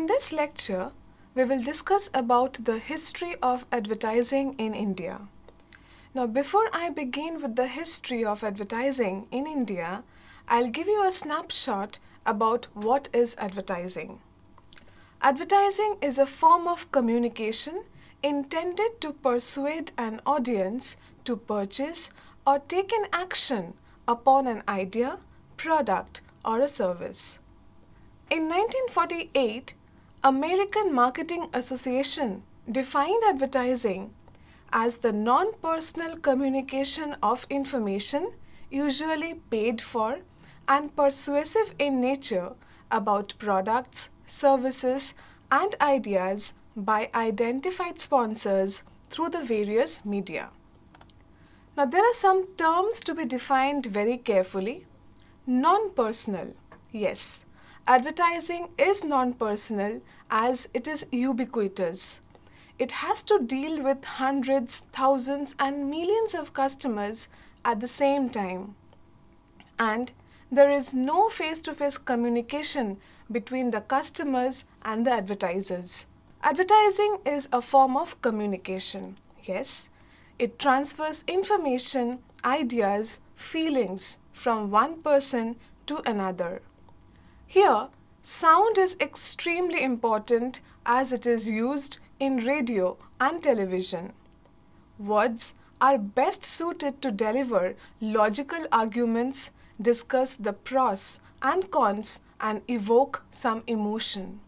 this lecture, we will discuss about the history of advertising in India. Now, before I begin with the history of advertising in India, I'll give you a snapshot about what is advertising. Advertising is a form of communication intended to persuade an audience to purchase or take an action upon an idea, product, or a service. In 1948, American Marketing Association defined advertising as the non-personal communication of information, usually paid for and persuasive in nature, about products, services, and ideas by identified sponsors through the various media. Now, there are some terms to be defined very carefully. Non-personal. Yes, advertising is non-personal as it is ubiquitous. It has to deal with hundreds, thousands, and millions of customers at the same time. And there is no face-to-face communication between the customers and the advertisers. Advertising is a form of communication. Yes, it transfers information, ideas, feelings from one person to another. Here, sound is extremely important as it is used in radio and television. Words are best suited to deliver logical arguments, discuss the pros and cons, and evoke some emotion.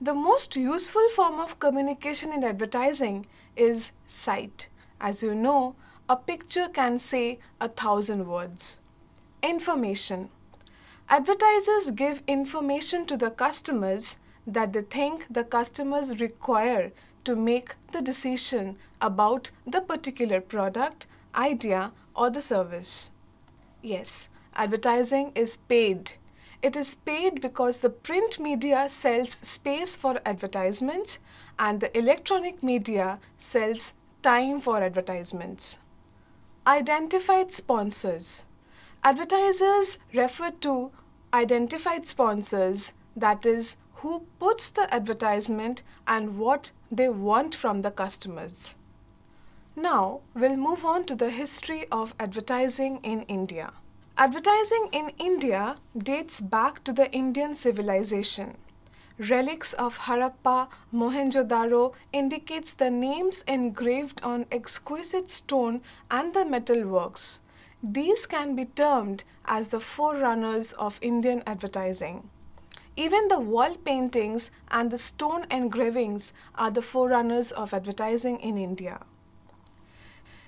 The most useful form of communication in advertising is sight. As you know, a picture can say 1,000 words. Information. Advertisers give information to the customers that they think the customers require to make the decision about the particular product, idea, or the service. Yes, advertising is paid. It is paid because the print media sells space for advertisements and the electronic media sells time for advertisements. Identified sponsors. Advertisers refer to identified sponsors, that is, who puts the advertisement and what they want from the customers. Now, we'll move on to the history of advertising in India. Advertising in India dates back to the Indian civilization. Relics of Harappa, Mohenjo-daro indicates the names engraved on exquisite stone and the metal works. These can be termed as the forerunners of Indian advertising. Even the wall paintings and the stone engravings are the forerunners of advertising in India.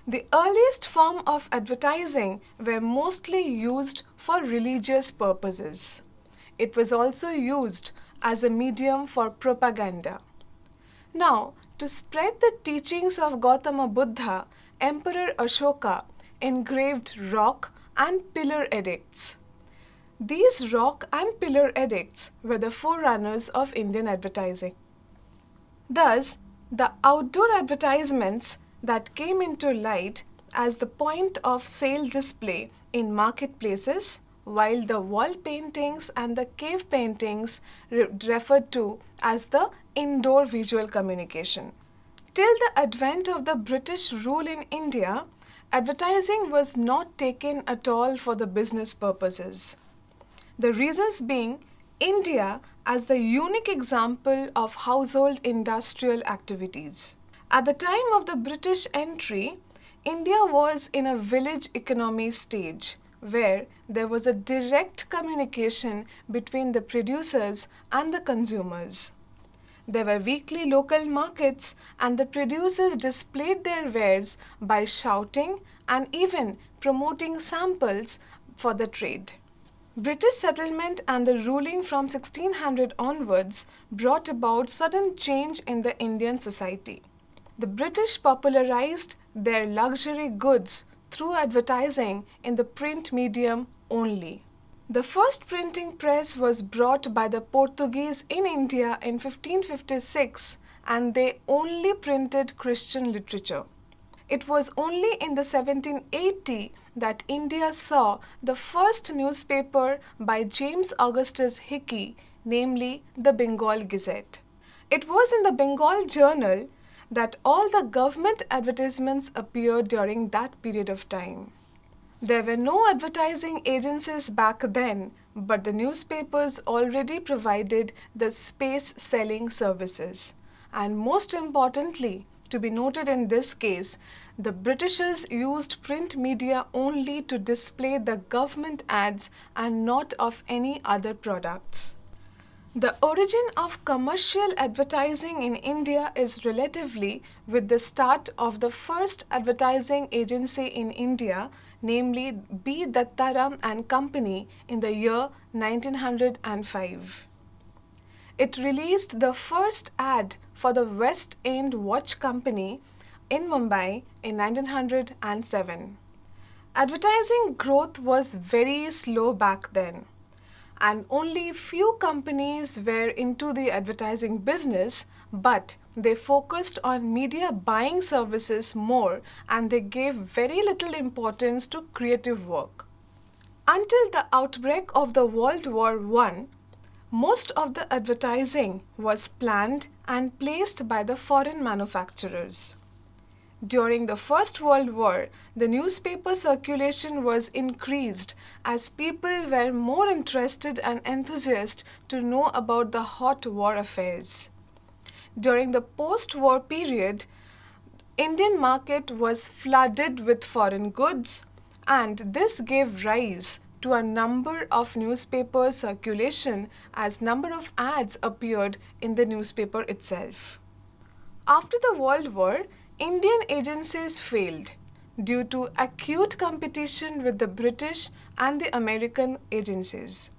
The earliest form of advertising were mostly used for religious purposes. It was also used as a medium for propaganda. Now, to spread the teachings of Gautama Buddha, Emperor Ashoka engraved rock and pillar edicts. These rock and pillar edicts were the forerunners of Indian advertising. Thus, the outdoor advertisements that came into light as the point of sale display in marketplaces, while the wall paintings and the cave paintings referred to as the indoor visual communication. Till the advent of the British rule in India, advertising was not taken at all for the business purposes. The reasons being India as the unique example of household industrial activities. At the time of the British entry, India was in a village economy stage where there was a direct communication between the producers and the consumers. There were weekly local markets and the producers displayed their wares by shouting and even promoting samples for the trade. British settlement and the ruling from 1600 onwards brought about sudden change in the Indian society. The British popularized their luxury goods through advertising in the print medium only. The first printing press was brought by the Portuguese in India in 1556 and they only printed Christian literature. It was only in the 1780 that India saw the first newspaper by James Augustus Hickey namely the Bengal Gazette. It was in the Bengal Journal that all the government advertisements appeared during that period of time. There were no advertising agencies back then, but the newspapers already provided the space selling services. And most importantly, to be noted in this case, the Britishers used print media only to display the government ads and not of any other products. The origin of commercial advertising in India is relatively with the start of the first advertising agency in India, namely B. Dattaram and Company in the year 1905. It released the first ad for the West End Watch Company in Mumbai in 1907. Advertising growth was very slow back then, and only few companies were into the advertising business, but they focused on media buying services more and they gave very little importance to creative work. Until the outbreak of the World War I, most of the advertising was planned and placed by the foreign manufacturers. During the First World War, the newspaper circulation was increased as people were more interested and enthusiastic to know about the hot war affairs. During the post-war period, Indian market was flooded with foreign goods, and this gave rise to a number of newspaper circulation as number of ads appeared in the newspaper itself. After the World War, Indian agencies failed due to acute competition with the British and the American agencies.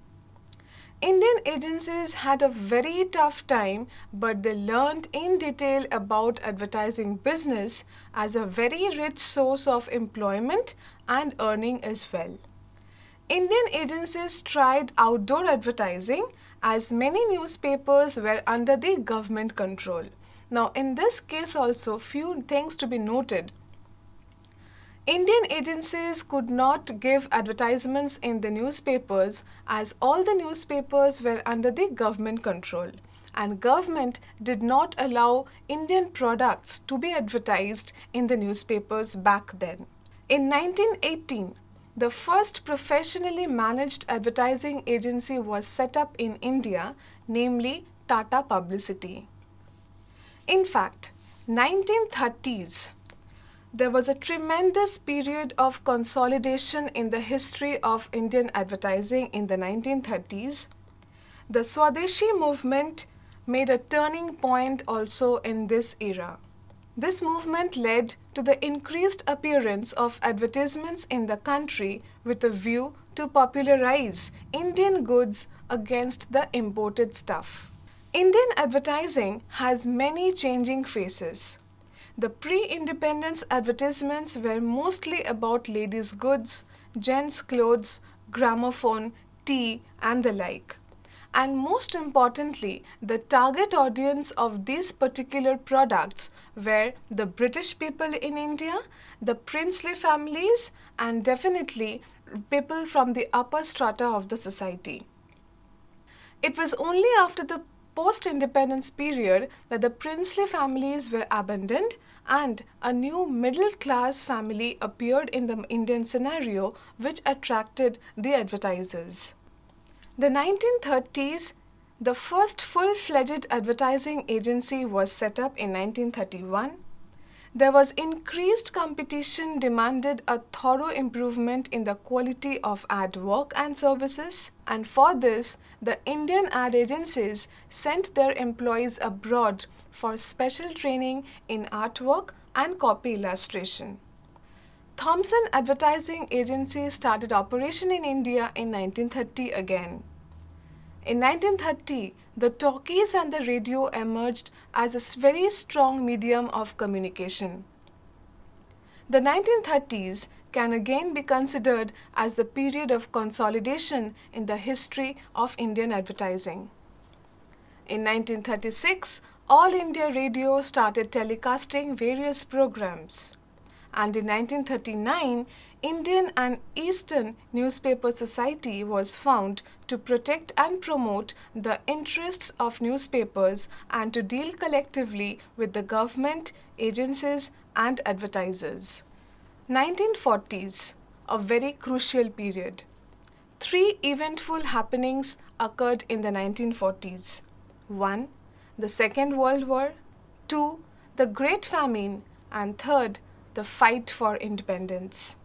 Indian agencies had a very tough time, but they learned in detail about advertising business as a very rich source of employment and earning as well. Indian agencies tried outdoor advertising as many newspapers were under the government control. Now, in this case also, few things to be noted. Indian agencies could not give advertisements in the newspapers as all the newspapers were under the government control, and government did not allow Indian products to be advertised in the newspapers back then. In 1918, the first professionally managed advertising agency was set up in India, namely Tata Publicity. In fact, 1930s, there was a tremendous period of consolidation in the history of Indian advertising in the 1930s. The Swadeshi movement made a turning point also in this era. This movement led to the increased appearance of advertisements in the country with a view to popularize Indian goods against the imported stuff. Indian advertising has many changing faces. The pre-independence advertisements were mostly about ladies' goods, gents' clothes, gramophone, tea, and the like. And most importantly, the target audience of these particular products were the British people in India, the princely families, and definitely people from the upper strata of the society. It was only after the post-independence period that the princely families were abandoned and a new middle-class family appeared in the Indian scenario, which attracted the advertisers. The 1930s, the first full-fledged advertising agency was set up in 1931. There was increased competition demanded a thorough improvement in the quality of ad work and services, and for this, the Indian ad agencies sent their employees abroad for special training in artwork and copy illustration. Thomson Advertising Agency started operation in India in 1930 again. In 1930, the talkies and the radio emerged as a very strong medium of communication. The 1930s can again be considered as the period of consolidation in the history of Indian advertising. In 1936, All India Radio started telecasting various programs, And in 1939, Indian and Eastern Newspaper Society was founded to protect and promote the interests of newspapers and to deal collectively with the government, agencies, and advertisers. 1940s, a very crucial period. Three eventful happenings occurred in the 1940s. 1. The Second World War. 2. The Great Famine. And third, the fight for independence.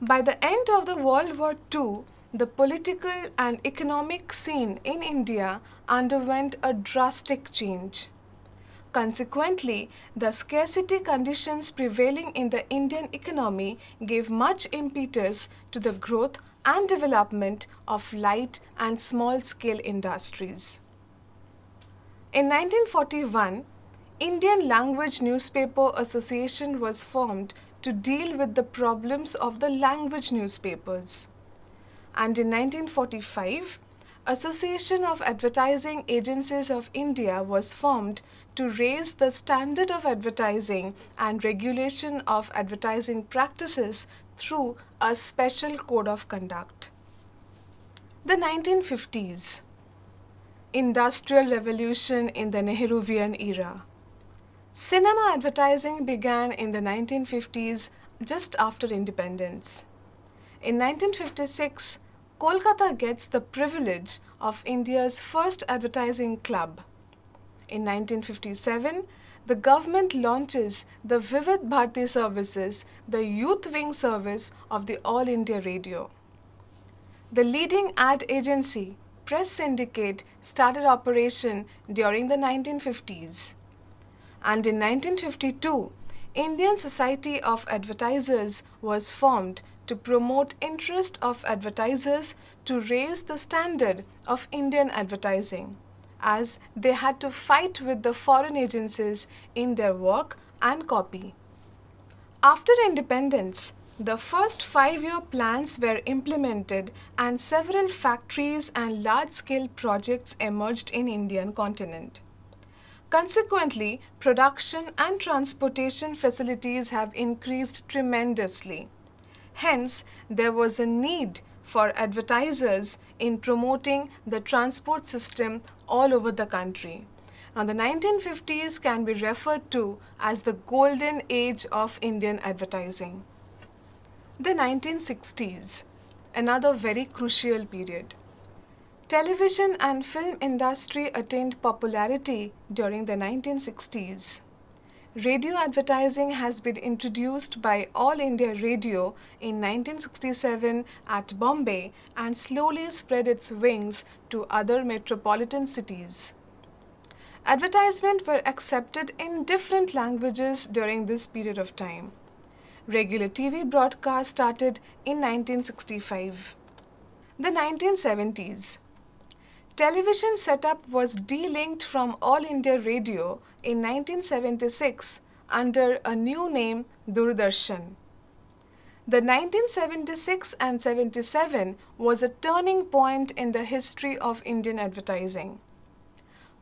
By the end of the World War II, the political and economic scene in India underwent a drastic change. Consequently, the scarcity conditions prevailing in the Indian economy gave much impetus to the growth and development of light and small-scale industries. In 1941, Indian Language Newspaper Association was formed to deal with the problems of the language newspapers. And in 1945, Association of Advertising Agencies of India was formed to raise the standard of advertising and regulation of advertising practices through a special code of conduct. The 1950s. Industrial Revolution in the Nehruvian era. Cinema advertising began in the 1950s just after independence. In 1956, Kolkata gets the privilege of India's first advertising club. In 1957, the government launches the Vivid Bharati services, the youth wing service of the All India Radio. The leading ad agency, Press Syndicate, started operation during the 1950s. And in 1952, Indian Society of Advertisers was formed to promote interest of advertisers to raise the standard of Indian advertising, as they had to fight with the foreign agencies in their work and copy. After independence, the first 5-year plans were implemented and several factories and large-scale projects emerged in Indian continent. Consequently, production and transportation facilities have increased tremendously. Hence, there was a need for advertisers in promoting the transport system all over the country. Now, the 1950s can be referred to as the golden age of Indian advertising. The 1960s, another very crucial period. Television and film industry attained popularity during the 1960s. Radio advertising has been introduced by All India Radio in 1967 at Bombay and slowly spread its wings to other metropolitan cities. Advertisements were accepted in different languages during this period of time. Regular TV broadcast started in 1965. The 1970s. Television setup was delinked from All India Radio in 1976 under a new name, Doordarshan. The 1976 and 77 was a turning point in the history of Indian advertising.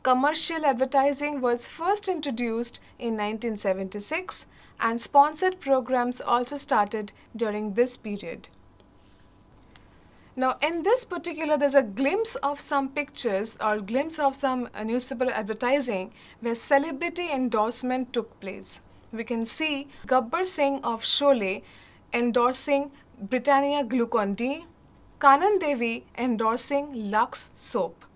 Commercial advertising was first introduced in 1976 and sponsored programs also started during this period. Now, in this particular, there's a glimpse of some pictures or glimpse of some newspaper advertising where celebrity endorsement took place. We can see Gabbar Singh of Sholay endorsing Britannia Glucon-D, Kanan Devi endorsing Lux soap.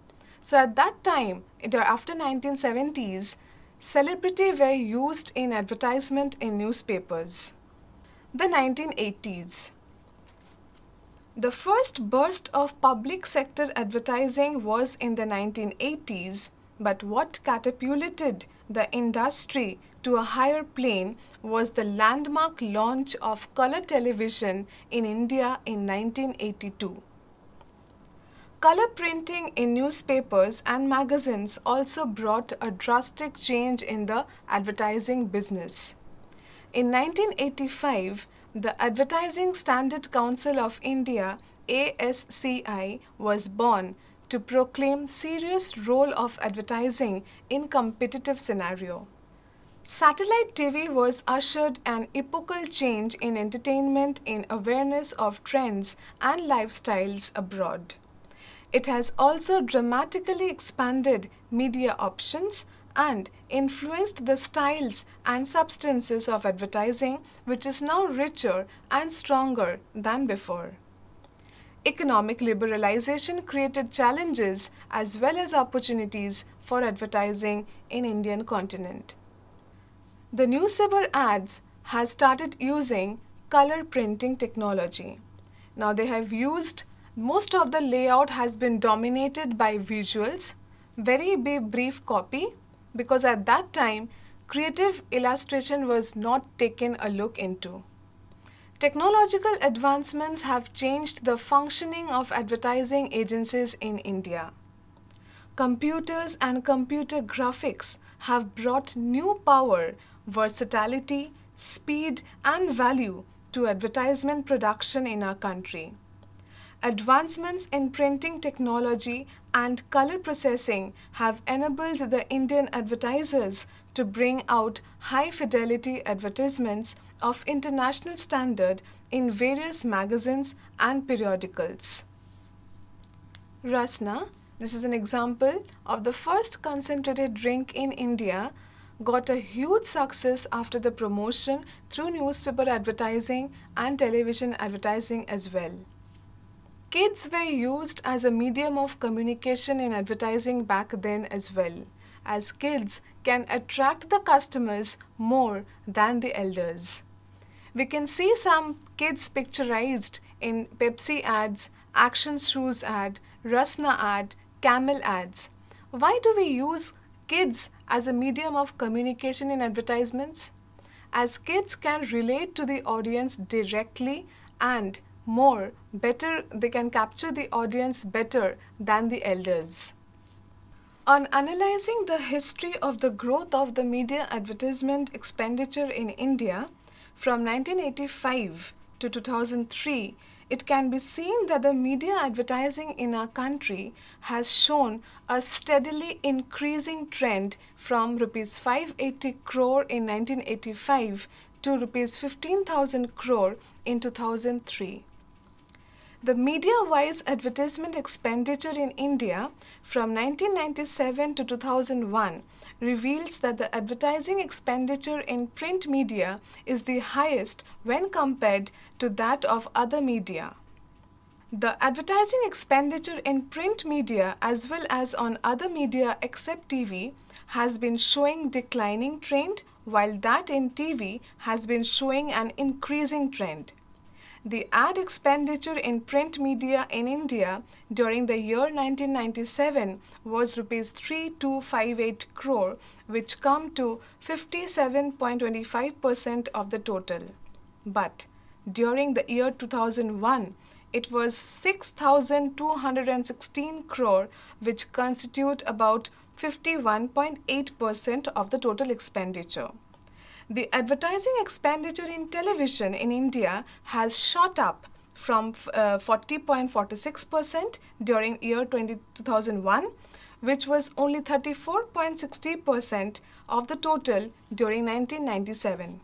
So at that time, after 1970s, celebrity were used in advertisement in newspapers. The 1980s. The first burst of public sector advertising was in the 1980s, but what catapulted the industry to a higher plane was the landmark launch of color television in India in 1982. Color printing in newspapers and magazines also brought a drastic change in the advertising business. In 1985, the Advertising Standard Council of India (ASCI) was born to proclaim serious role of advertising in competitive scenario. Satellite TV was ushered an epochal change in entertainment in awareness of trends and lifestyles abroad. It has also dramatically expanded media options and influenced the styles and substances of advertising, which is now richer and stronger than before. Economic liberalization created challenges as well as opportunities for advertising in Indian continent. The newspaper ads has started using color printing technology. Now they have used most of the layout has been dominated by visuals, very brief copy, because at that time creative illustration was not taken a look into. Technological advancements have changed the functioning of advertising agencies in India. Computers and computer graphics have brought new power, versatility, speed, and value to advertisement production in our country. Advancements in printing technology and color processing have enabled the Indian advertisers to bring out high-fidelity advertisements of international standard in various magazines and periodicals. Rasna, this is an example of the first concentrated drink in India, got a huge success after the promotion through newspaper advertising and television advertising as well. Kids were used as a medium of communication in advertising back then as well, as kids can attract the customers more than the elders. We can see some kids picturized in Pepsi ads, Action Shoes ad, Rasna ad, Camel ads. Why do we use kids as a medium of communication in advertisements? As kids can relate to the audience directly and better, they can capture the audience better than the elders. On analyzing the history of the growth of the media advertisement expenditure in India from 1985 to 2003, it can be seen that the media advertising in our country has shown a steadily increasing trend from Rs 580 crore in 1985 to Rs 15,000 crore in 2003. The media-wise advertisement expenditure in India from 1997 to 2001 reveals that the advertising expenditure in print media is the highest when compared to that of other media. The advertising expenditure in print media as well as on other media except TV has been showing declining trend, while that in TV has been showing an increasing trend. The ad expenditure in print media in India during the year 1997 was Rs 3258 crore, which come to 57.25% of the total. But during the year 2001, it was 6,216 crore, which constitute about 51.8% of the total expenditure. The advertising expenditure in television in India has shot up from 40.46% during year 2001, which was only 34.60% of the total during 1997.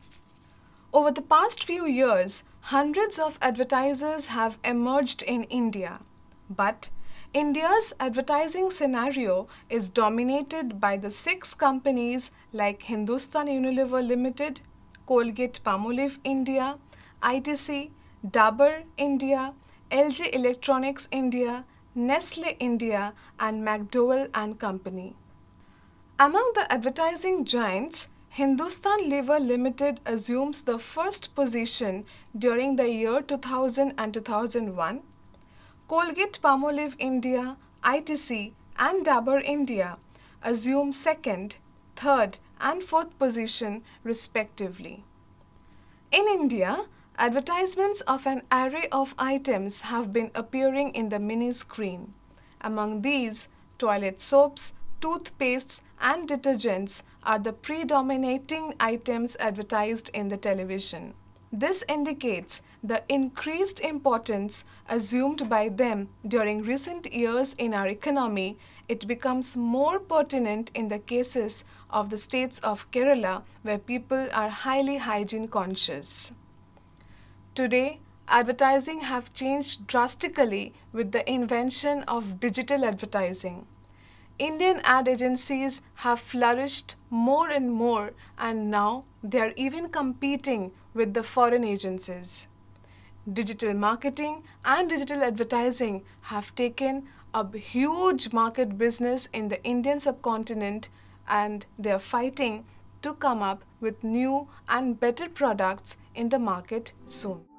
Over the past few years, hundreds of advertisers have emerged in India, but India's advertising scenario is dominated by the 6 companies like Hindustan Unilever Limited, Colgate-Palmolive India, ITC, Dabur India, LG Electronics India, Nestle India, and McDowell and Company. Among the advertising giants, Hindustan Lever Limited assumes the first position during the year 2000 and 2001. Colgate-Palmolive India, ITC, and Dabur India assume second, third, and fourth position respectively. In India, advertisements of an array of items have been appearing in the mini screen. Among these, toilet soaps, toothpastes, and detergents are the predominating items advertised in the television. This indicates the increased importance assumed by them during recent years in our economy. It becomes more pertinent in the cases of the states of Kerala, where people are highly hygiene conscious. Today, advertising have changed drastically with the invention of digital advertising. Indian ad agencies have flourished more and more, and now they are even competing with the foreign agencies. Digital marketing and digital advertising have taken a huge market business in the Indian subcontinent, and they are fighting to come up with new and better products in the market soon.